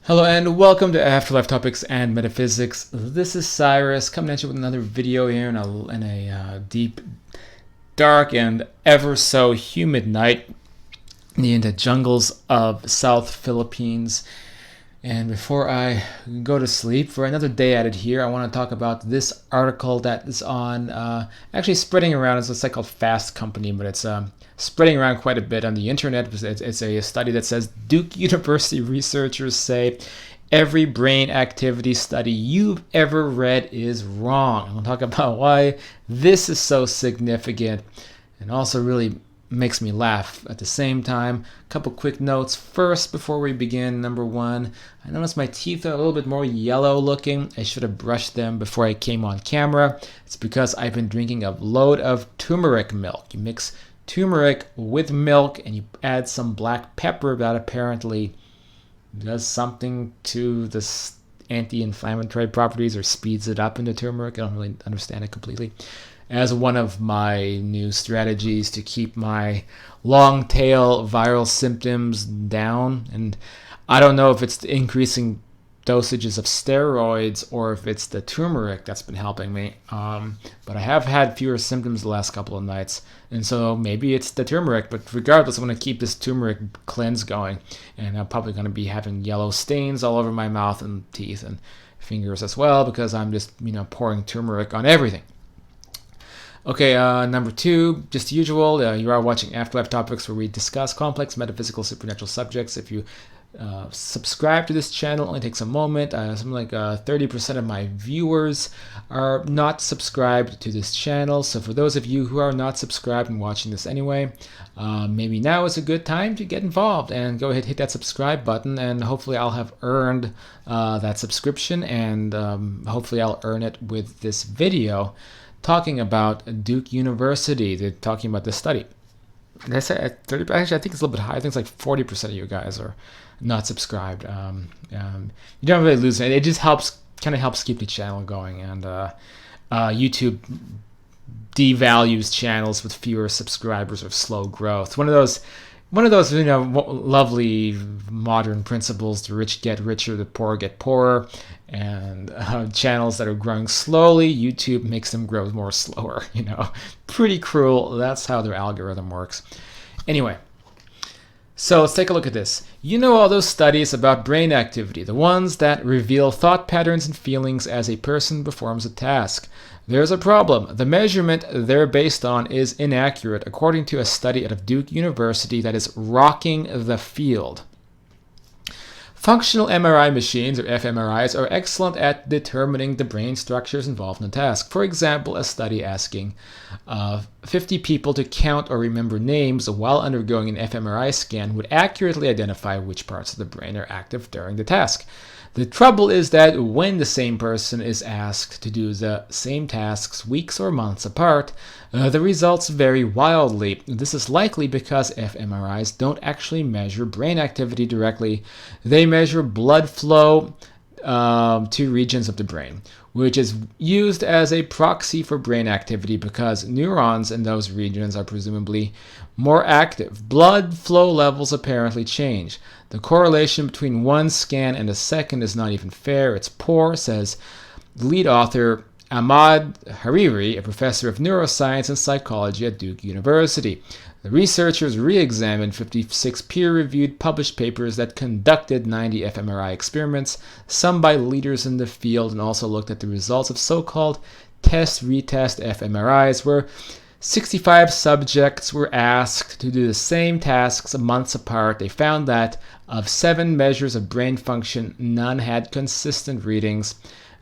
Hello and welcome to Afterlife Topics and Metaphysics. This is Cyrus coming at you with another video here in a deep, dark, and ever so humid night in the jungles of South Philippines. And before I go to sleep for another day at it here, I want to talk about this article that is on, actually spreading around. It's a site called Fast Company, but it's spreading around quite a bit on the internet. It's a study that says Duke University researchers say every brain activity study you've ever read is wrong. I'll talk about why this is so significant and also really makes me laugh at the same time. A couple quick notes first before we begin. Number one, I noticed my teeth are a little bit more yellow looking. I should have brushed them before I came on camera. It's because I've been drinking a load of turmeric milk. You mix turmeric with milk and you add some black pepper that apparently does something to the anti-inflammatory properties or speeds it up into turmeric. I don't really understand it completely. As one of my new strategies to keep my long tail viral symptoms down. And I don't know if it's the increasing dosages of steroids or if it's the turmeric that's been helping me. But I have had fewer symptoms the last couple of nights. And so maybe it's the turmeric. But regardless, I'm going to keep this turmeric cleanse going. And I'm probably going to be having yellow stains all over my mouth and teeth and fingers as well because I'm just, pouring turmeric on everything. Okay, number two, just usual, you are watching Afterlife Topics where we discuss complex metaphysical supernatural subjects. If you subscribe to this channel, it only takes a moment. Something like 30% of my viewers are not subscribed to this channel. So for those of you who are not subscribed and watching this anyway, maybe now is a good time to get involved and go ahead, hit that subscribe button, and hopefully I'll have earned that subscription, and hopefully I'll earn it with this video talking about Duke University. They're talking about this study. And I said 30. Actually, I think it's a little bit high. I think it's like 40% of you guys are not subscribed. You don't really lose it. It just kind of helps keep the channel going. And YouTube devalues channels with fewer subscribers or slow growth. One of those lovely modern principles: the rich get richer, the poor get poorer. And channels that are growing slowly, YouTube makes them grow more slower. Pretty cruel. That's how their algorithm works. Anyway, so let's take a look at this. All those studies about brain activity, the ones that reveal thought patterns and feelings as a person performs a task. There's a problem. The measurement they're based on is inaccurate, according to a study out of Duke University that is rocking the field. Functional MRI machines, or fMRIs, are excellent at determining the brain structures involved in a task. For example, a study asking 50 people to count or remember names while undergoing an fMRI scan would accurately identify which parts of the brain are active during the task. The trouble is that when the same person is asked to do the same tasks weeks or months apart, the results vary wildly. This is likely because fMRIs don't actually measure brain activity directly. They measure blood flow to regions of the brain, which is used as a proxy for brain activity because neurons in those regions are presumably more active. Blood flow levels apparently change. The correlation between one scan and a second is not even fair. It's poor, says the lead author Ahmad Hariri, a professor of neuroscience and psychology at Duke University. The researchers re-examined 56 peer-reviewed published papers that conducted 90 fMRI experiments, some by leaders in the field, and also looked at the results of so-called test-retest fMRIs, where 65 subjects were asked to do the same tasks months apart. They found that of 7 measures of brain function, none had consistent readings.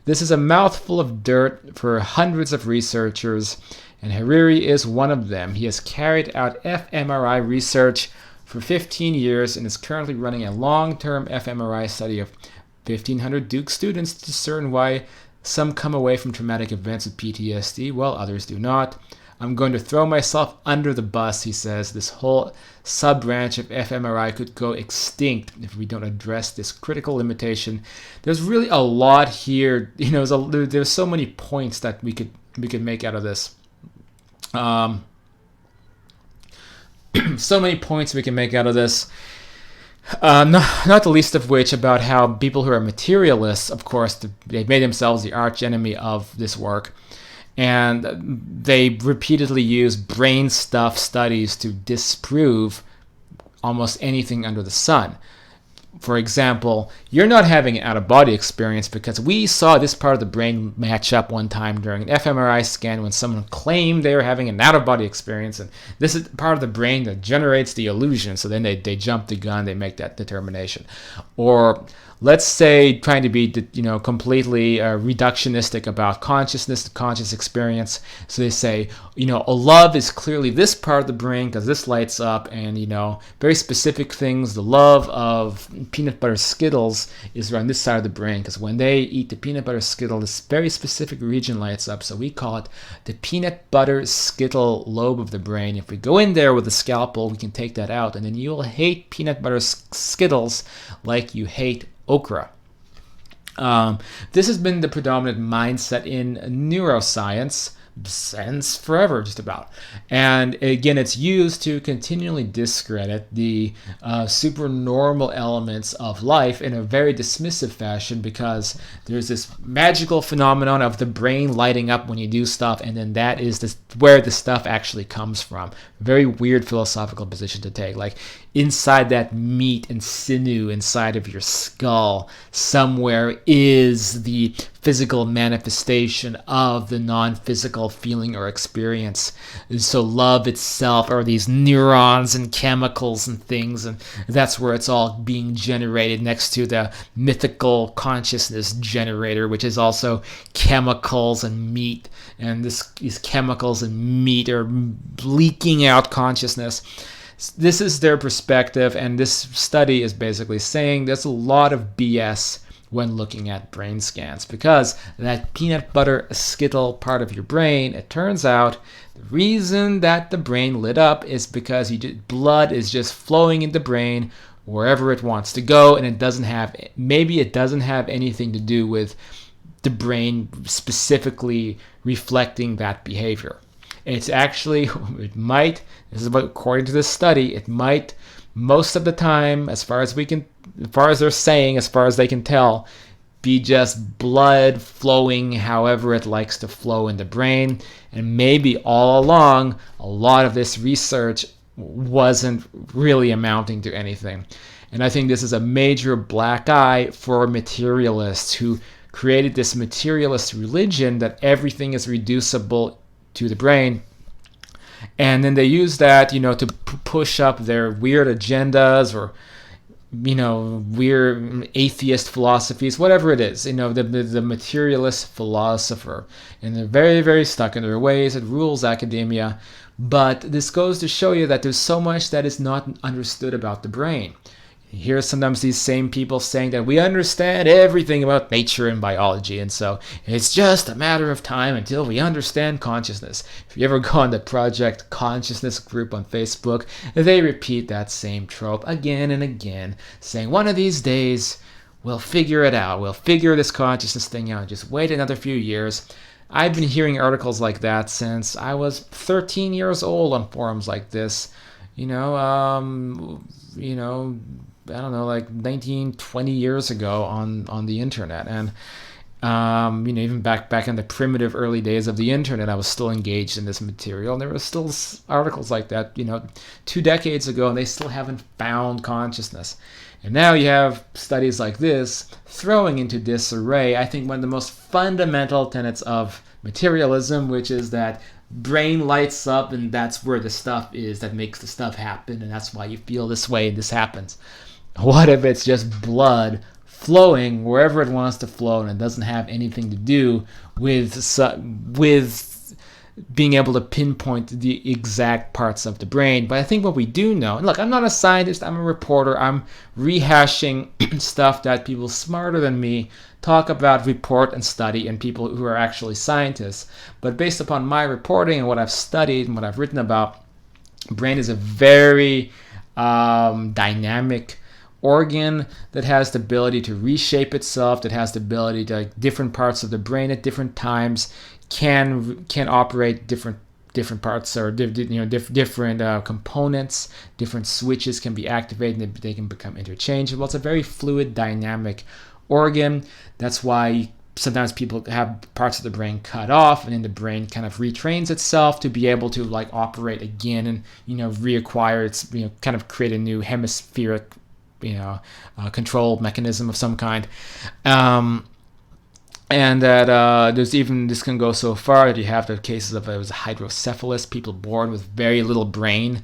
This is a mouthful of dirt for hundreds of researchers, and Hariri is one of them. He has carried out fMRI research for 15 years and is currently running a long-term fMRI study of 1,500 Duke students to discern why some come away from traumatic events with PTSD while others do not. I'm going to throw myself under the bus, he says. This whole sub-branch of fMRI could go extinct if we don't address this critical limitation. There's really a lot here. There's so many points that we could make out of this. So many points we can make out of this. Not the least of which about how people who are materialists, of course, they've made themselves the arch enemy of this work. And they repeatedly use brain stuff studies to disprove almost anything under the sun. For example, you're not having an out-of-body experience because we saw this part of the brain match up one time during an FMRI scan when someone claimed they were having an out-of-body experience, and this is part of the brain that generates the illusion, so then they jump the gun, they make that determination. Or let's say trying to be completely reductionistic about consciousness, conscious experience. So they say, a love is clearly this part of the brain because this lights up, and very specific things. The love of peanut butter Skittles is around this side of the brain because when they eat the peanut butter Skittle, this very specific region lights up. So we call it the peanut butter Skittle lobe of the brain. If we go in there with a scalpel, we can take that out, and then you'll hate peanut butter Skittles like you hate okra. This has been the predominant mindset in neuroscience since forever, just about. And again, it's used to continually discredit the supernormal elements of life in a very dismissive fashion, because there's this magical phenomenon of the brain lighting up when you do stuff, and then that is where the stuff actually comes from. Very weird philosophical position to take. Like, inside that meat and sinew inside of your skull somewhere is the physical manifestation of the non-physical feeling or experience. So love itself are these neurons and chemicals and things, and that's where it's all being generated next to the mythical consciousness generator, which is also chemicals and meat, and these chemicals and meat are leaking out consciousness. This is their perspective, and this study is basically saying there's a lot of BS when looking at brain scans, because that peanut butter Skittle part of your brain, it turns out the reason that the brain lit up is because blood is just flowing in the brain wherever it wants to go, and it doesn't have anything to do with the brain specifically reflecting that behavior. It's actually, this is according to this study, it might, most of the time, as far as they can tell, be just blood flowing however it likes to flow in the brain. And maybe all along, a lot of this research wasn't really amounting to anything. And I think this is a major black eye for materialists who created this materialist religion that everything is reducible to the brain, and then they use that to push up their weird agendas, or weird atheist philosophies, whatever it is. The materialist philosopher, and they're very, very stuck in their ways. It rules academia. But this goes to show you that there's so much that is not understood about the brain. You hear sometimes these same people saying that we understand everything about nature and biology, and so it's just a matter of time until we understand consciousness. If you ever go on the Project Consciousness group on Facebook, they repeat that same trope again and again, saying one of these days we'll figure it out. We'll figure this consciousness thing out. Just wait another few years. I've been hearing articles like that since I was 13 years old on forums like this. I don't know, like 19, 20 years ago on the internet. And, even back in the primitive early days of the internet, I was still engaged in this material. And there were still articles like that, 2 decades ago, and they still haven't found consciousness. And now you have studies like this throwing into disarray, I think, one of the most fundamental tenets of materialism, which is that brain lights up, and that's where the stuff is that makes the stuff happen, and that's why you feel this way and this happens. What if it's just blood flowing wherever it wants to flow, and it doesn't have anything to do with being able to pinpoint the exact parts of the brain? But I think what we do know, and look, I'm not a scientist, I'm a reporter, I'm rehashing stuff that people smarter than me talk about, report, and study, and people who are actually scientists. But based upon my reporting and what I've studied and what I've written about, brain is a very dynamic organ that has the ability to reshape itself, that has the ability to, different parts of the brain at different times can operate different different parts or different components, different switches can be activated and they can become interchangeable. It's a very fluid, dynamic organ. That's why sometimes people have parts of the brain cut off, and then the brain kind of retrains itself to be able to like operate again and reacquire its kind of create a new hemispheric control mechanism of some kind. And that there's even, this can go so far that you have the cases of it was hydrocephalus, people born with very little brain,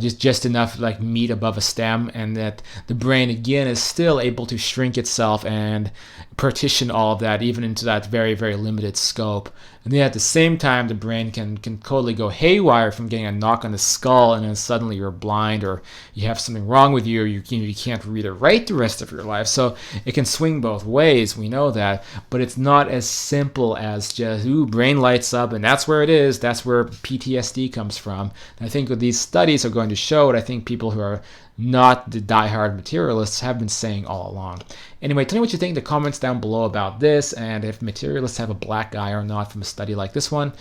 just enough like meat above a stem, and that the brain again is still able to shrink itself and partition all of that even into that very, very limited scope. And then at the same time, the brain can totally go haywire from getting a knock on the skull, and then suddenly you're blind, or you have something wrong with you, or you can't read or write the rest of your life. So it can swing both ways, we know that, but it's not as simple as just, brain lights up and that's where it is. That's where PTSD comes from. And I think what these studies are going to show, what I think people who are not the diehard materialists have been saying all along. Anyway, tell me what you think in the comments down below about this, and if materialists have a black eye or not from a study like this one.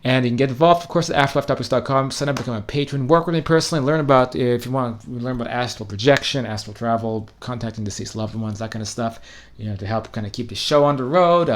And you can get involved, of course, at afterlifetopics.com. Sign up, become a patron, work with me personally, learn about, if you want to learn about astral projection, astral travel, contacting deceased loved ones, that kind of stuff, to help kind of keep the show on the road.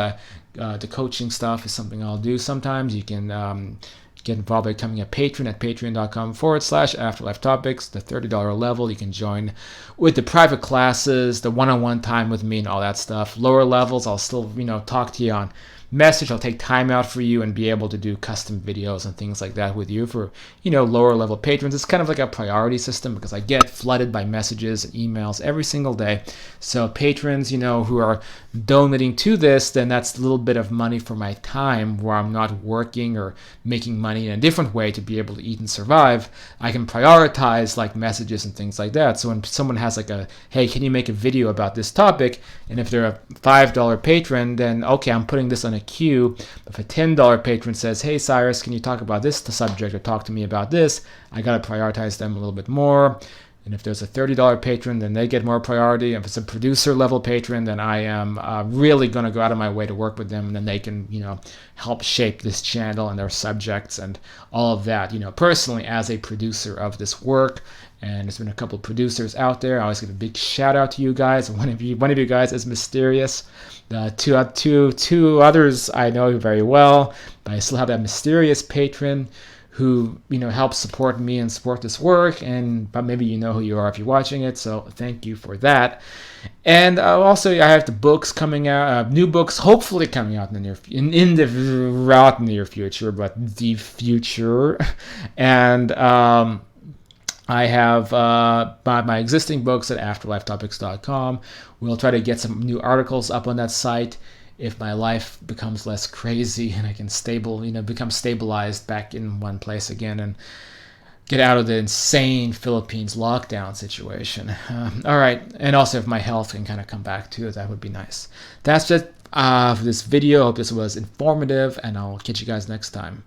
The coaching stuff is something I'll do sometimes. You can get involved by becoming a patron at patreon.com/afterlifetopics. The $30 level, you can join with the private classes, the one-on-one time with me and all that stuff. Lower levels, I'll still, talk to you on message. I'll take time out for you and be able to do custom videos and things like that with you. For lower level patrons, it's kind of like a priority system because I get flooded by messages and emails every single day. So patrons who are donating to this, then that's a little bit of money for my time where I'm not working or making money in a different way to be able to eat and survive. I can prioritize like messages and things like that. So when someone has like hey, can you make a video about this topic, and if they're a $5 patron, then okay, I'm putting this on a queue. If a $10 patron says, hey Cyrus, can you talk about this subject or talk to me about this, I gotta prioritize them a little bit more. And if there's a $30 patron, then they get more priority. If it's a producer level patron, then I am really going to go out of my way to work with them, and then they can help shape this channel and their subjects and all of that, personally as a producer of this work. And there's been a couple of producers out there. I always give a big shout out to you guys. One of you guys is mysterious. Two others I know very well, but I still have that mysterious patron who helps support me and support this work, but maybe you know who you are if you're watching it, so thank you for that. And also I have the books coming out, new books hopefully coming out in the near future, but the future. And I have my existing books at afterlifetopics.com. We'll try to get some new articles up on that site if my life becomes less crazy and I can become stabilized back in one place again and get out of the insane Philippines lockdown situation. All right, and also if my health can kind of come back too, that would be nice. That's it for this video. I hope this was informative, and I'll catch you guys next time.